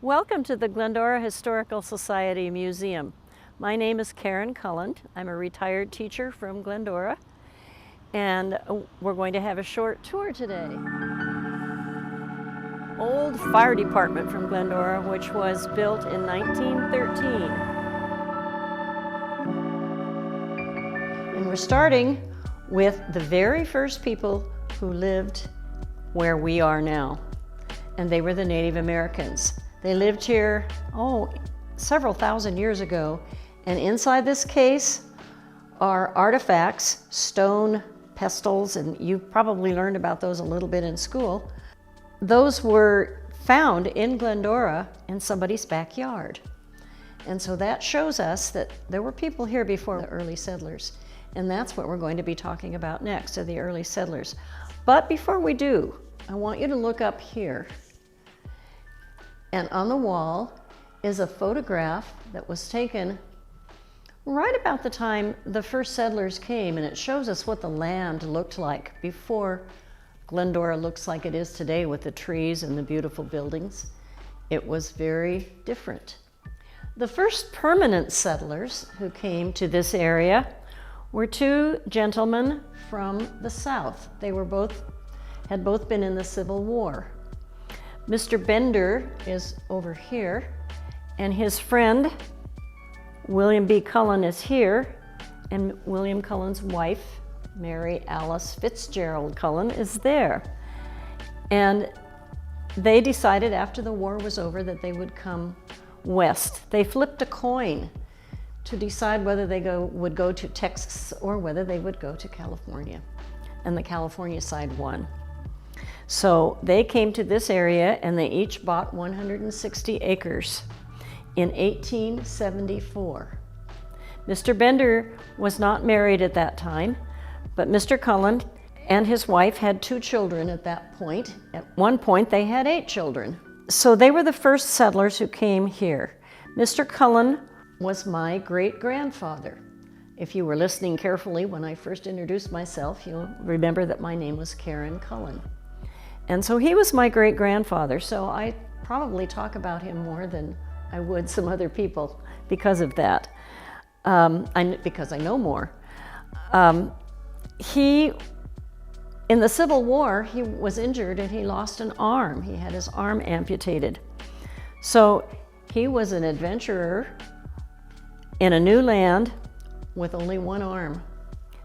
Welcome to the Glendora Historical Society Museum. My name is Karen Cullen. I'm a retired teacher from Glendora, and we're going to have a short tour today. Old fire department from Glendora, which was built in 1913. And we're starting with the very first people who lived where we are now, and they were the Native Americans. They lived here, several thousand years ago, and inside this case are artifacts, stone pestles, and you probably learned about those a little bit in school. Those were found in Glendora in somebody's backyard. And so that shows us that there were people here before the early settlers, and that's what we're going to be talking about next, are the early settlers. But before we do, I want you to look up here. And on the wall is a photograph that was taken right about the time the first settlers came, and it shows us what the land looked like before Glendora looks like it is today with the trees and the beautiful buildings. It was very different. The first permanent settlers who came to this area were two gentlemen from the South. They had both been in the Civil War. Mr. Bender is over here, and his friend, William B. Cullen, is here, and William Cullen's wife, Mary Alice Fitzgerald Cullen, is there. And they decided after the war was over that they would come west. They flipped a coin to decide whether they would go to Texas or whether they would go to California, and the California side won. So they came to this area and they each bought 160 acres in 1874. Mr. Bender was not married at that time, but Mr. Cullen and his wife had 2 children at that point. At one point they had 8 children. So they were the first settlers who came here. Mr. Cullen was my great-grandfather. If you were listening carefully when I first introduced myself, you'll remember that my name was Karen Cullen. And so he was my great-grandfather, so I probably talk about him more than I would some other people because of that, because I know more. In the Civil War, he was injured and he lost an arm. He had his arm amputated. So he was an adventurer in a new land with only one arm.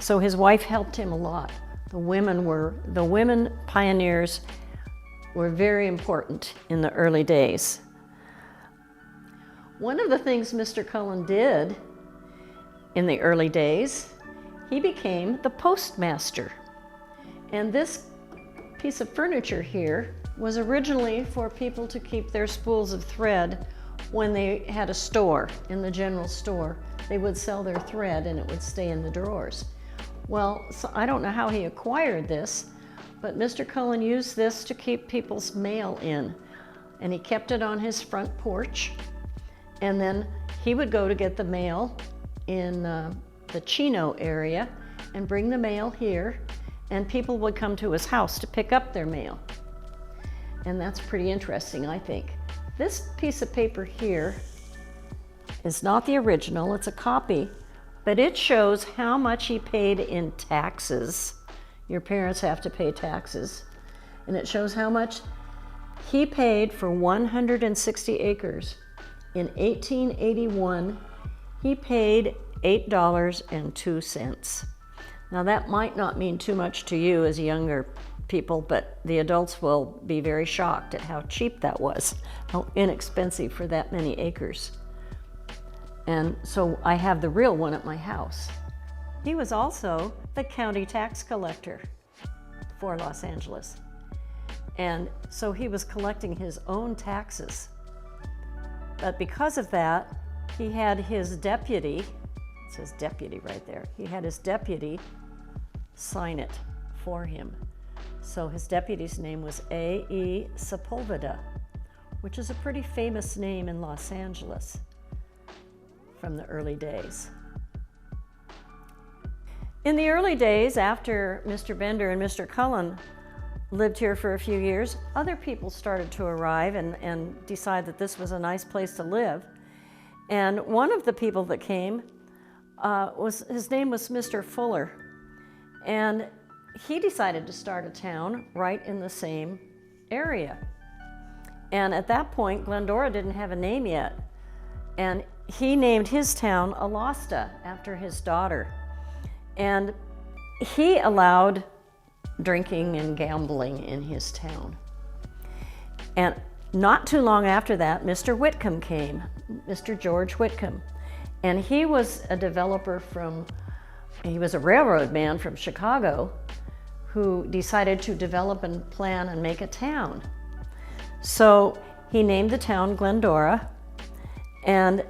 So his wife helped him a lot. The women pioneers were very important in the early days. One of the things Mr. Cullen did in the early days, he became the postmaster. And this piece of furniture here was originally for people to keep their spools of thread when they had a store, in the general store. They would sell their thread and it would stay in the drawers. Well, so I don't know how he acquired this, but Mr. Cullen used this to keep people's mail in. And he kept it on his front porch. And then he would go to get the mail in the Chino area and bring the mail here, and people would come to his house to pick up their mail. And that's pretty interesting, I think. This piece of paper here is not the original, it's a copy. But it shows how much he paid in taxes. Your parents have to pay taxes. And it shows how much he paid for 160 acres. In 1881, he paid $8.02. Now that might not mean too much to you as younger people, but the adults will be very shocked at how cheap that was, how inexpensive for that many acres. And so I have the real one at my house. He was also the county tax collector for Los Angeles. And so he was collecting his own taxes. But because of that, he had his deputy, it says deputy right there, he had his deputy sign it for him. So his deputy's name was A.E. Sepulveda, which is a pretty famous name in Los Angeles from the early days. In the early days, after Mr. Bender and Mr. Cullen lived here for a few years, other people started to arrive and decide that this was a nice place to live. And one of the people that came, his name was Mr. Fuller. And he decided to start a town right in the same area. And at that point, Glendora didn't have a name yet. And he named his town Alasta after his daughter. And he allowed drinking and gambling in his town. And not too long after that, Mr. Whitcomb came, Mr. George Whitcomb. And he was a developer he was a railroad man from Chicago who decided to develop and plan and make a town. So he named the town Glendora, and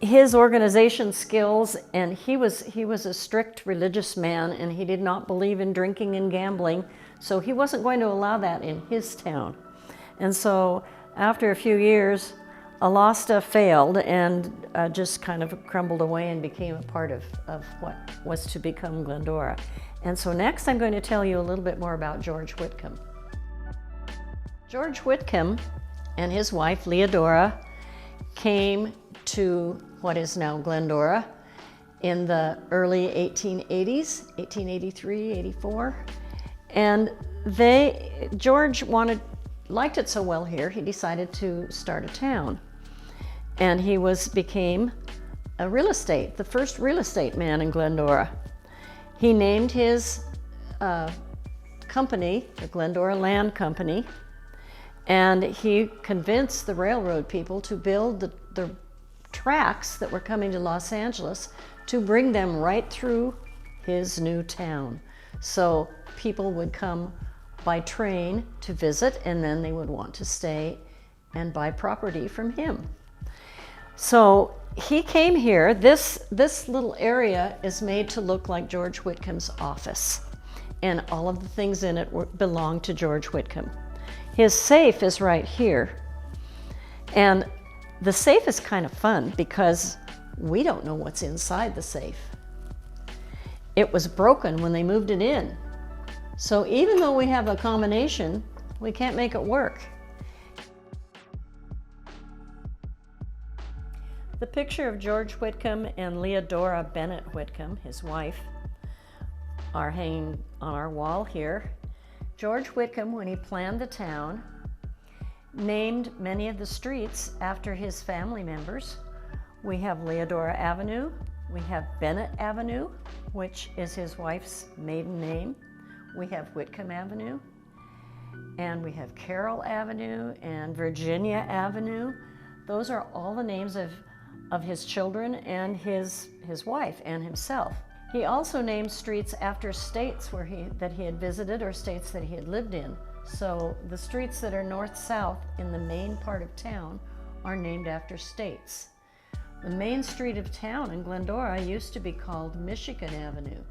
his organization skills, and he was a strict religious man, and he did not believe in drinking and gambling, so he wasn't going to allow that in his town. And so after a few years, Alasta failed and just kind of crumbled away and became a part of what was to become Glendora. And so next I'm going to tell you a little bit more about George Whitcomb. George Whitcomb and his wife, Leodora, came to what is now Glendora in the early 1880s, 1883, 84. And George liked it so well here, he decided to start a town. And he became the first real estate man in Glendora. He named his company, the Glendora Land Company, and he convinced the railroad people to build the tracks that were coming to Los Angeles to bring them right through his new town. So people would come by train to visit, and then they would want to stay and buy property from him. So he came here. This little area is made to look like George Whitcomb's office, and all of the things in it belong to George Whitcomb. His safe is right here, and the safe is kind of fun because we don't know what's inside the safe. It was broken when they moved it in. So even though we have a combination, we can't make it work. The picture of George Whitcomb and Leodora Bennett Whitcomb, his wife, are hanging on our wall here. George Whitcomb, when he planned the town, named many of the streets after his family members. We have Leodora Avenue, we have Bennett Avenue, which is his wife's maiden name. We have Whitcomb Avenue, and we have Carroll Avenue and Virginia Avenue. Those are all the names of his children and his wife and himself. He also named streets after states that he had visited or states that he had lived in. So the streets that are north-south in the main part of town are named after states. The main street of town in Glendora used to be called Michigan Avenue.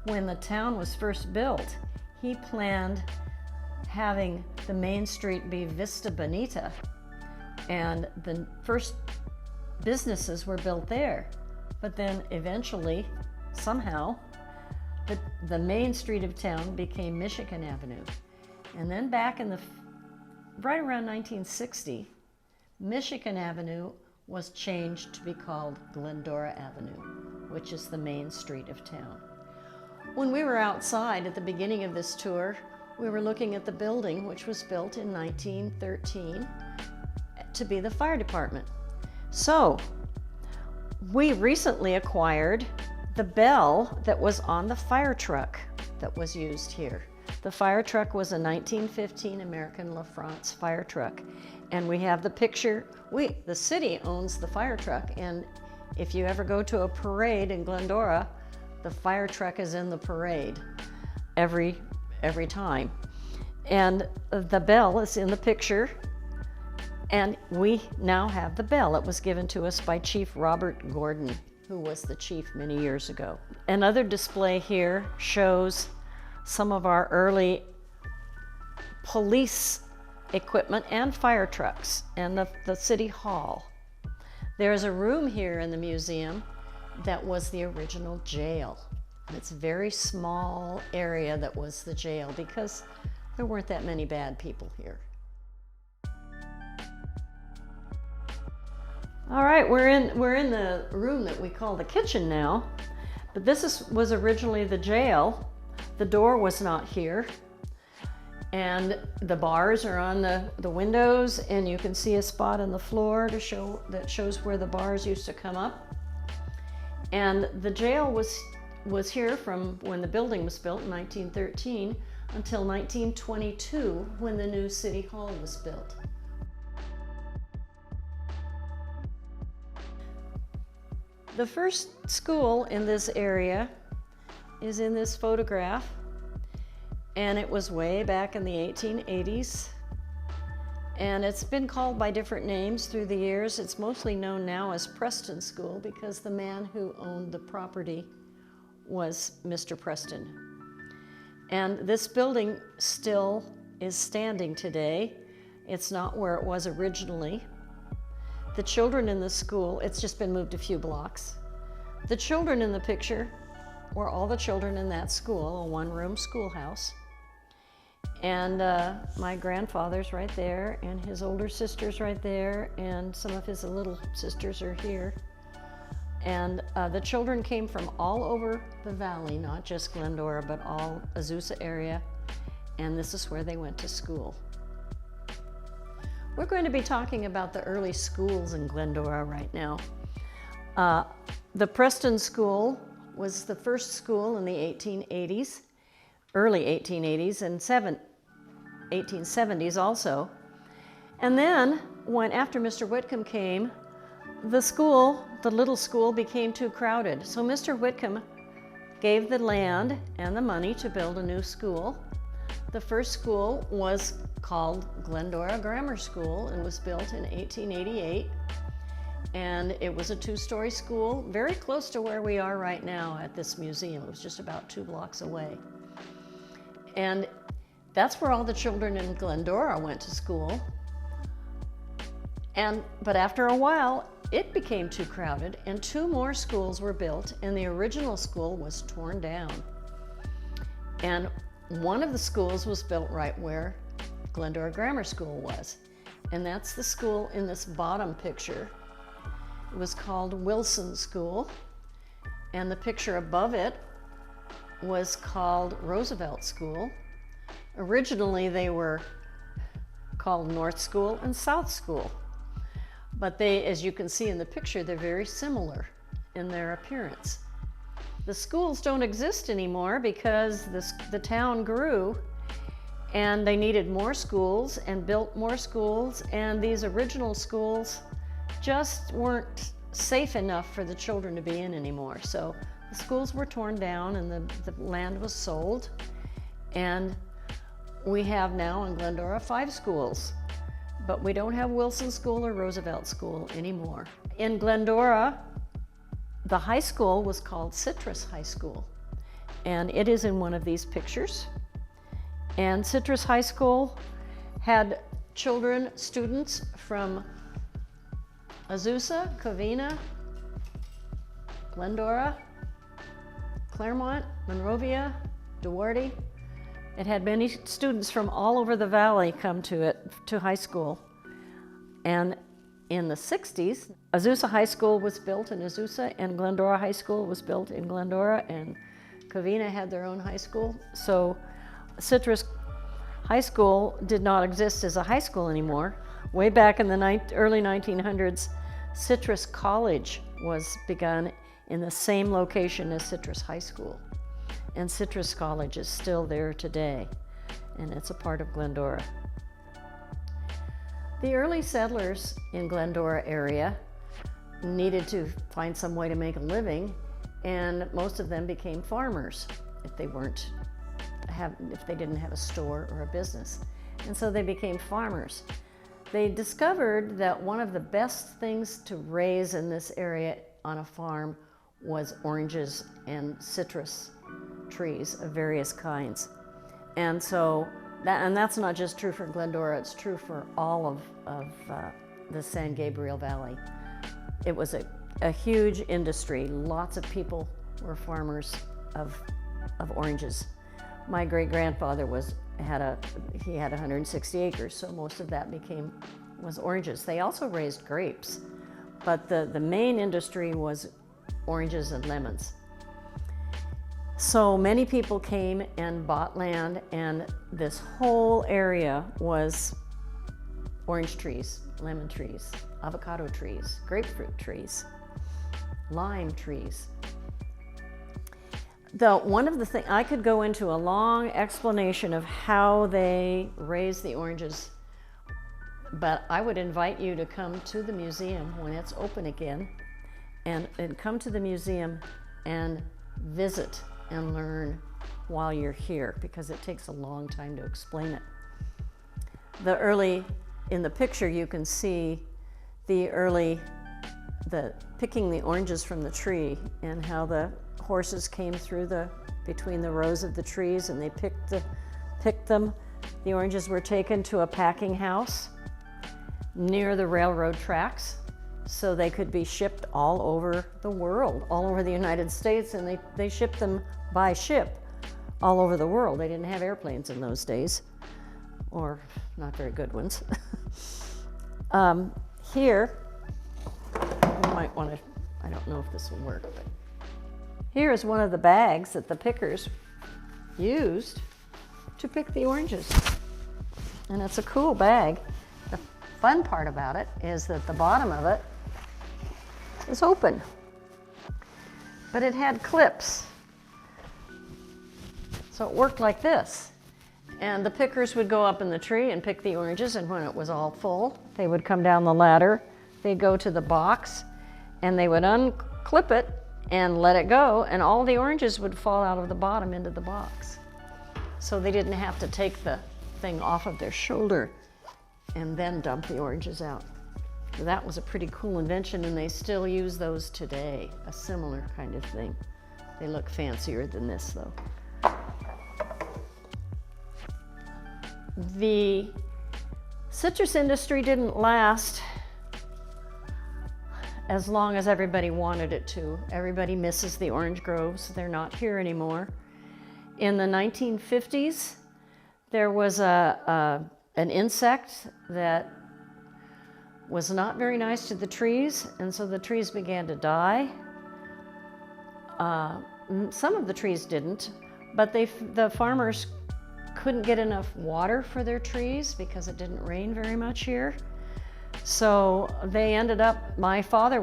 When the town was first built, he planned having the main street be Vista Bonita, and the first businesses were built there. But then eventually, somehow, the main street of town became Michigan Avenue. And then back right around 1960, Michigan Avenue was changed to be called Glendora Avenue, which is the main street of town. When we were outside at the beginning of this tour, we were looking at the building, which was built in 1913 to be the fire department. So we recently acquired the bell that was on the fire truck that was used here. The fire truck was a 1915 American LaFrance fire truck. And we have the picture. The city owns the fire truck, and if you ever go to a parade in Glendora, the fire truck is in the parade every time. And the bell is in the picture, and we now have the bell. It was given to us by Chief Robert Gordon, who was the chief many years ago. Another display here shows some of our early police equipment and fire trucks and the city hall. There's a room here in the museum that was the original jail. It's a very small area that was the jail because There weren't that many bad people here. All right, we're in the room that we call the kitchen now, but this was originally the jail. The door was not here, and the bars are on the windows, and you can see a spot on the floor that shows where the bars used to come up. And the jail was here from when the building was built in 1913 until 1922, when the new city hall was built. The first school in this area is in this photograph, and it was way back in the 1880s. And it's been called by different names through the years. It's mostly known now as Preston School because the man who owned the property was Mr. Preston. And this building still is standing today. It's not where it was originally. The children in the school, it's just been moved a few blocks. The children in the picture were all the children in that school, a one-room schoolhouse. And my grandfather's right there, and his older sister's right there, and some of his little sisters are here. And the children came from all over the valley, not just Glendora, but all Azusa area, and this is where they went to school. We're going to be talking about the early schools in Glendora right now. The Preston School was the first school in the 1880s, early 1880s, and 1870s also. And then, after Mr. Whitcomb came, the little school became too crowded. So Mr. Whitcomb gave the land and the money to build a new school. The first school was called Glendora Grammar School and was built in 1888. And it was a two-story school, very close to where we are right now at this museum. It was just about 2 blocks away. And that's where all the children in Glendora went to school. But after a while, it became too crowded, and 2 more schools were built, and the original school was torn down. And one of the schools was built right where Glendora Grammar School was. And that's the school in this bottom picture. It was called Wilson School, and the picture above it was called Roosevelt School. Originally, they were called North School and South School, but as you can see in the picture, they're very similar in their appearance. The schools don't exist anymore because the town grew, and they needed more schools and built more schools, and these original schools just weren't safe enough for the children to be in anymore. So the schools were torn down and the land was sold, and we have now in Glendora 5 schools, but we don't have Wilson School or Roosevelt School anymore. In Glendora, the high school was called Citrus High School, and it is in one of these pictures. And Citrus High School had students from Azusa, Covina, Glendora, Claremont, Monrovia, Duarte. It had many students from all over the valley come to high school. And in the 60s, Azusa High School was built in Azusa, and Glendora High School was built in Glendora, and Covina had their own high school. So Citrus High School did not exist as a high school anymore. Way back in the early 1900s, Citrus College was begun in the same location as Citrus High School. And Citrus College is still there today, and it's a part of Glendora. The early settlers in Glendora area needed to find some way to make a living, and most of them became farmers if they didn't have a store or a business. And so they became farmers. They discovered that one of the best things to raise in this area on a farm was oranges and citrus trees of various kinds. And so that's not just true for Glendora, it's true for all of the San Gabriel Valley. It was a huge industry. Lots of people were farmers of oranges. My great-grandfather was he had 160 acres, so most of that was oranges. They also raised grapes, but the main industry was oranges and lemons. So many people came and bought land, and this whole area was orange trees, lemon trees, avocado trees, grapefruit trees, lime trees. One of the things, I could go into a long explanation of how they raise the oranges, but I would invite you to come to the museum when it's open again, and come to the museum and visit and learn while you're here, because it takes a long time to explain it. In the picture you can see the picking the oranges from the tree, and how the horses came through between the rows of the trees, and they picked them. The oranges were taken to a packing house near the railroad tracks, so they could be shipped all over the world, all over the United States, and they shipped them by ship all over the world. They didn't have airplanes in those days, or not very good ones. Here, you might want to, I don't know if this will work, but here is one of the bags that the pickers used to pick the oranges. And it's a cool bag. The fun part about it is that the bottom of it is open, but it had clips. So it worked like this. And the pickers would go up in the tree and pick the oranges, and when it was all full, they would come down the ladder, they'd go to the box, and they would unclip it and let it go, and all the oranges would fall out of the bottom into the box. So they didn't have to take the thing off of their shoulder and then dump the oranges out. So that was a pretty cool invention, and they still use those today, a similar kind of thing. They look fancier than this, though. The citrus industry didn't last as long as everybody wanted it to. Everybody misses the orange groves. They're not here anymore. In the 1950s, there was an insect that was not very nice to the trees, and so the trees began to die. Some of the trees didn't, but the farmers couldn't get enough water for their trees because it didn't rain very much here. So they ended up, my father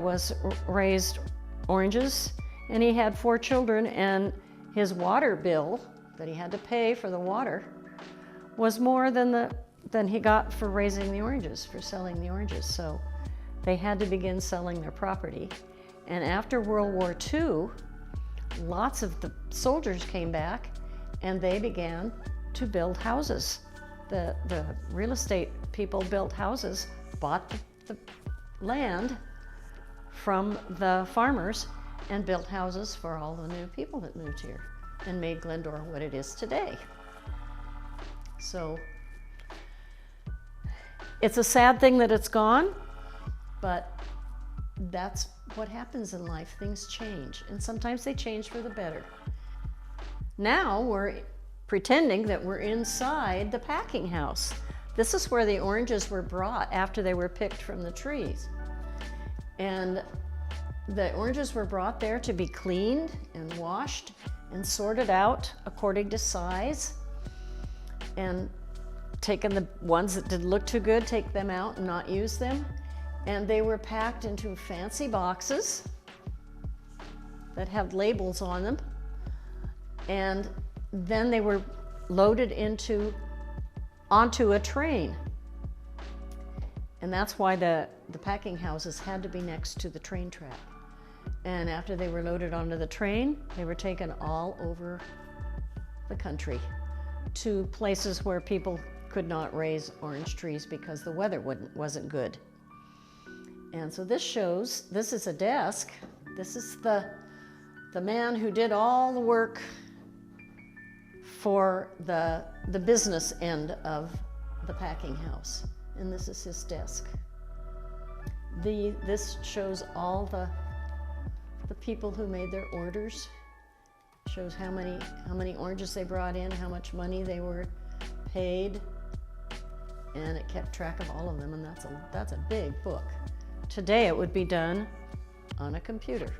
raised oranges, and he had 4 children, and his water bill that he had to pay for the water was more than he got for raising the oranges, for selling the oranges. So they had to begin selling their property. And after World War II, lots of the soldiers came back, and they began to build houses. The real estate people built houses, bought the land from the farmers, and built houses for all the new people that moved here, and made Glendora what it is today. So it's a sad thing that it's gone, but that's what happens in life. Things change, and sometimes they change for the better. Now we're pretending that we're inside the packing house. This is where the oranges were brought after they were picked from the trees. And the oranges were brought there to be cleaned and washed and sorted out according to size, and taken the ones that didn't look too good, take them out and not use them. And they were packed into fancy boxes that have labels on them. And then they were loaded onto a train. And that's why the packing houses had to be next to the train track. And after they were loaded onto the train, they were taken all over the country to places where people could not raise orange trees because the weather wasn't good. And so this is a desk. This is the man who did all the work for the business end of the packing house. And this is his desk. This shows all the people who made their orders. Shows how many oranges they brought in, how much money they were paid, and it kept track of all of them, and that's a big book. Today it would be done on a computer.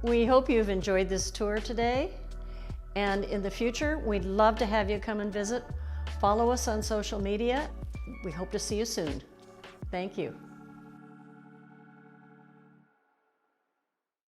We hope you've enjoyed this tour today, and in the future we'd love to have you come and visit. Follow us on social media. We hope to see you soon. Thank you.